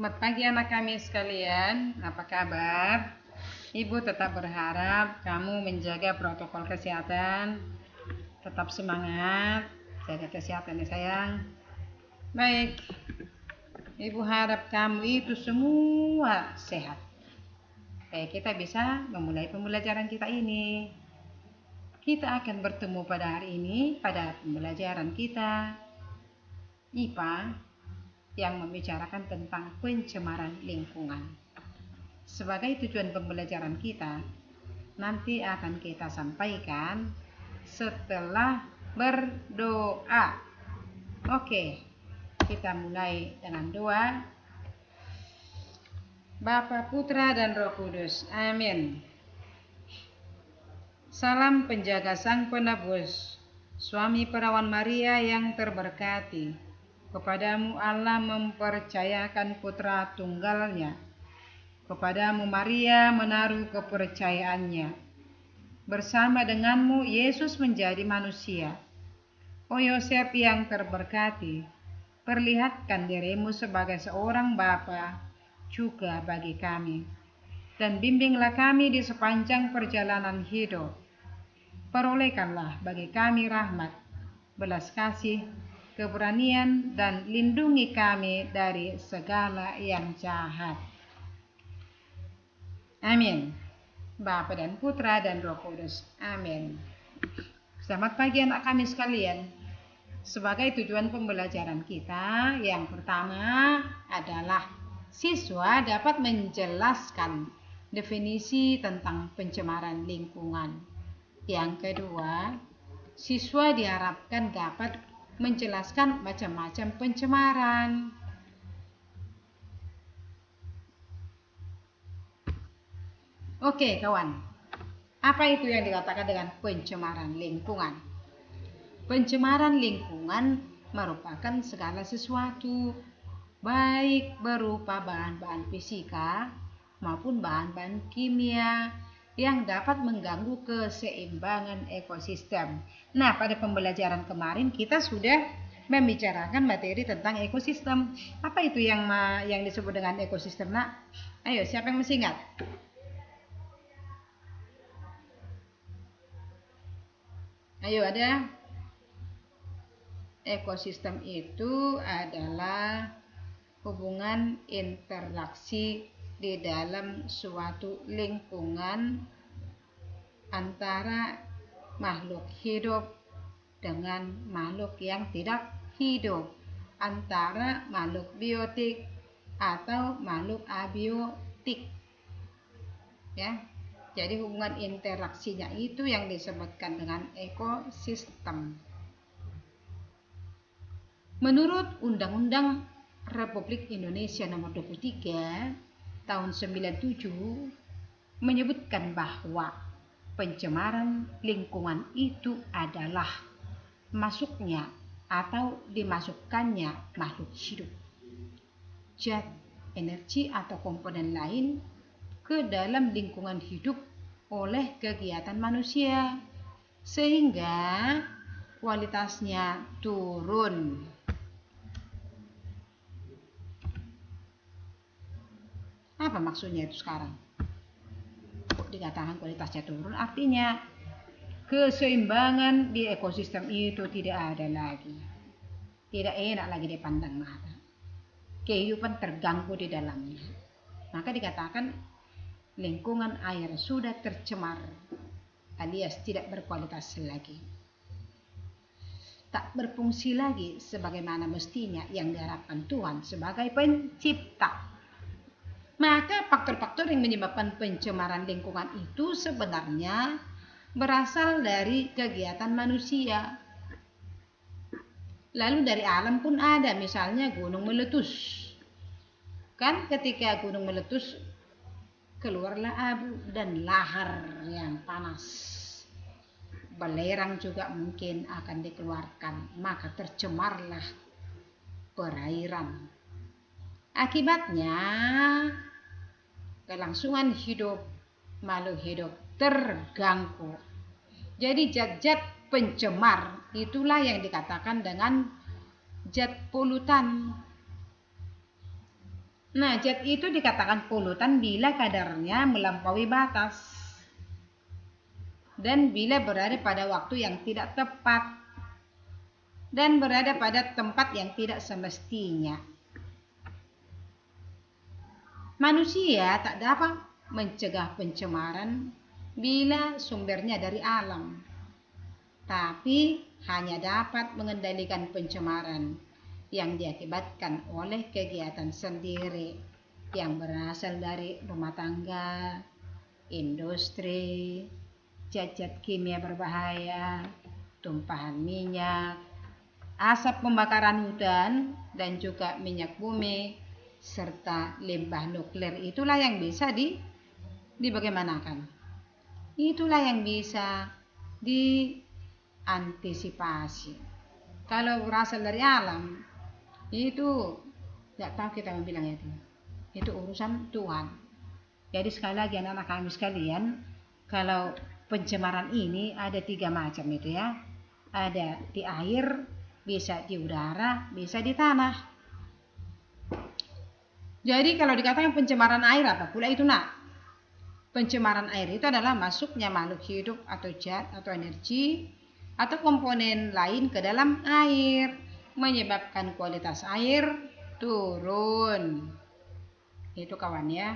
Selamat pagi anak kami sekalian, apa kabar? Ibu tetap berharap kamu menjaga protokol kesehatan, tetap semangat, jaga kesehatan ya sayang. Baik, Ibu harap kamu itu semua sehat. Kita bisa memulai pembelajaran kita ini. Kita akan bertemu pada hari ini pada pembelajaran kita IPA yang membicarakan tentang pencemaran lingkungan. Sebagai tujuan pembelajaran kita, nanti akan kita sampaikan setelah berdoa. Oke, kita mulai dengan doa. Bapa, Putra, dan Roh Kudus. Amin. Salam penjaga Sang Penebus, Suami Perawan Maria yang terberkati. Kepadamu Allah mempercayakan Putra Tunggalnya. Kepadamu Maria menaruh kepercayaannya. Bersama denganmu Yesus menjadi manusia. O Yosef yang terberkati, perlihatkan dirimu sebagai seorang bapa juga bagi kami, dan bimbinglah kami di sepanjang perjalanan hidup. Perolehkanlah bagi kami rahmat, belas kasih, keberanian, dan lindungi kami dari segala yang jahat. Amin. Bapa dan Putra dan Roh Kudus. Amin. Selamat pagi anak kami sekalian. Sebagai tujuan pembelajaran kita, yang pertama adalah siswa dapat menjelaskan definisi tentang pencemaran lingkungan. Yang kedua, siswa diharapkan dapat menjelaskan macam-macam pencemaran. Oke kawan, apa itu yang dikatakan dengan pencemaran lingkungan? Pencemaran lingkungan merupakan segala sesuatu, baik berupa bahan-bahan fisika maupun bahan-bahan kimia yang dapat mengganggu keseimbangan ekosistem. Nah, pada pembelajaran kemarin kita sudah membicarakan materi tentang ekosistem. Apa itu yang disebut dengan ekosistem, Nak? Ayo, siapa yang masih ingat? Ayo, ada. Ekosistem itu adalah hubungan interaksi di dalam suatu lingkungan antara makhluk hidup dengan makhluk yang tidak hidup, antara makhluk biotik atau makhluk abiotik. Ya. Jadi hubungan interaksinya itu yang disebutkan dengan ekosistem. Menurut Undang-Undang Republik Indonesia Nomor 23 Tahun 97 menyebutkan bahwa pencemaran lingkungan itu adalah masuknya atau dimasukkannya makhluk hidup, zat, energi atau komponen lain ke dalam lingkungan hidup oleh kegiatan manusia sehingga kualitasnya turun. Apa maksudnya itu sekarang? Kok dikatakan kualitasnya turun? Artinya keseimbangan di ekosistem itu tidak ada lagi. Tidak enak lagi dipandang mata. Kehidupan terganggu di dalamnya. Maka dikatakan lingkungan air sudah tercemar alias tidak berkualitas lagi. Tak berfungsi lagi sebagaimana mestinya yang diharapkan Tuhan sebagai pencipta. Maka faktor-faktor yang menyebabkan pencemaran lingkungan itu sebenarnya berasal dari kegiatan manusia. Lalu dari alam pun ada, misalnya gunung meletus. Kan ketika gunung meletus keluarlah abu dan lahar yang panas. Belerang juga mungkin akan dikeluarkan, maka tercemarlah perairan. Akibatnya kelangsungan hidup makhluk hidup terganggu. Jadi zat-zat pencemar itulah yang dikatakan dengan zat polutan. Nah, zat itu dikatakan polutan bila kadarnya melampaui batas dan bila berada pada waktu yang tidak tepat dan berada pada tempat yang tidak semestinya. Manusia tak dapat mencegah pencemaran bila sumbernya dari alam, tapi hanya dapat mengendalikan pencemaran yang diakibatkan oleh kegiatan sendiri yang berasal dari rumah tangga, industri, zat-zat kimia berbahaya, tumpahan minyak, asap pembakaran hutan, dan juga minyak bumi, serta limbah nuklir. Itulah yang bisa dibagaimanakan. Itulah yang bisa diantisipasi. Kalau berasal dari alam, itu tidak tahu kita bilang itu urusan Tuhan. Jadi sekali lagi anak-anak kami sekalian, kalau pencemaran ini ada 3 macam itu ya. Ada di air, bisa di udara, bisa di tanah. Jadi kalau dikatakan pencemaran air apa pula itu nak? Pencemaran air itu adalah masuknya makhluk hidup atau zat atau energi atau komponen lain ke dalam air, menyebabkan kualitas air turun. Itu kawan ya.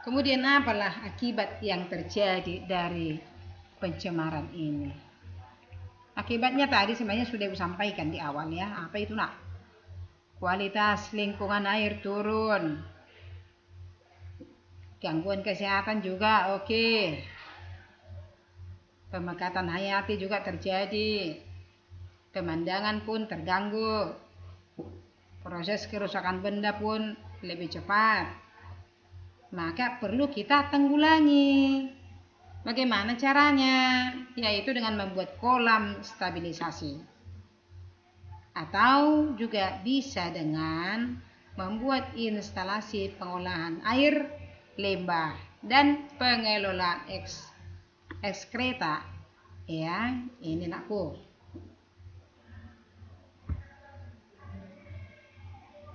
Kemudian apalah akibat yang terjadi dari pencemaran ini? Akibatnya tadi sebenarnya sudah disampaikan di awal ya. Apa itu nak? Kualitas lingkungan air turun. Gangguan kesehatan juga oke. Pemekatan hayati juga terjadi. Pemandangan pun terganggu. Proses kerusakan benda pun lebih cepat. Maka perlu kita tanggulangi. Bagaimana caranya? Yaitu dengan membuat kolam stabilisasi. Atau juga bisa dengan membuat instalasi pengolahan air, limbah, dan pengelolaan ekskreta. Ya, ini nakku.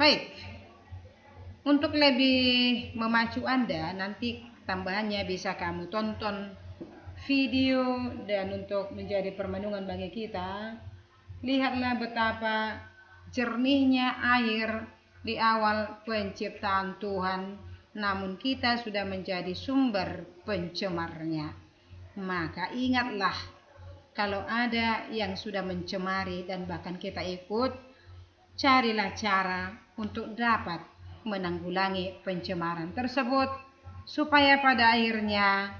Baik. Untuk lebih memacu Anda, nanti tambahannya bisa kamu tonton video, dan untuk menjadi permenungan bagi kita, lihatlah betapa jernihnya air di awal penciptaan Tuhan, namun kita sudah menjadi sumber pencemarnya. Maka ingatlah, kalau ada yang sudah mencemari dan bahkan kita ikut, carilah cara untuk dapat menanggulangi pencemaran tersebut supaya pada akhirnya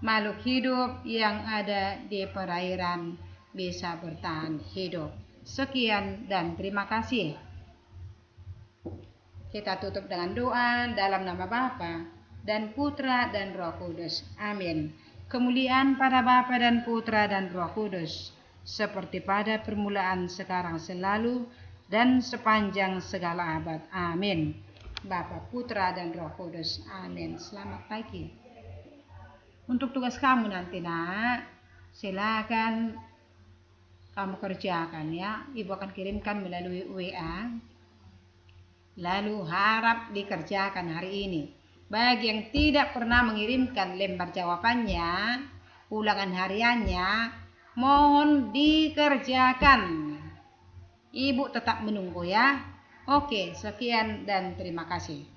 makhluk hidup yang ada di perairan bisa bertahan hidup. Sekian dan terima kasih. Kita tutup dengan doa dalam nama Bapa dan Putra dan Roh Kudus. Amin. Kemuliaan pada Bapa dan Putra dan Roh Kudus, seperti pada permulaan, sekarang, selalu, dan sepanjang segala abad. Amin. Bapa, Putra, dan Roh Kudus. Amin. Selamat pagi. Untuk tugas kamu nanti nak, silakan kamu kerjakan ya. Ibu akan kirimkan melalui WA. Lalu harap dikerjakan hari ini. Bagi yang tidak pernah mengirimkan lembar jawabannya, ulangan hariannya, mohon dikerjakan. Ibu tetap menunggu ya. Oke, sekian dan terima kasih.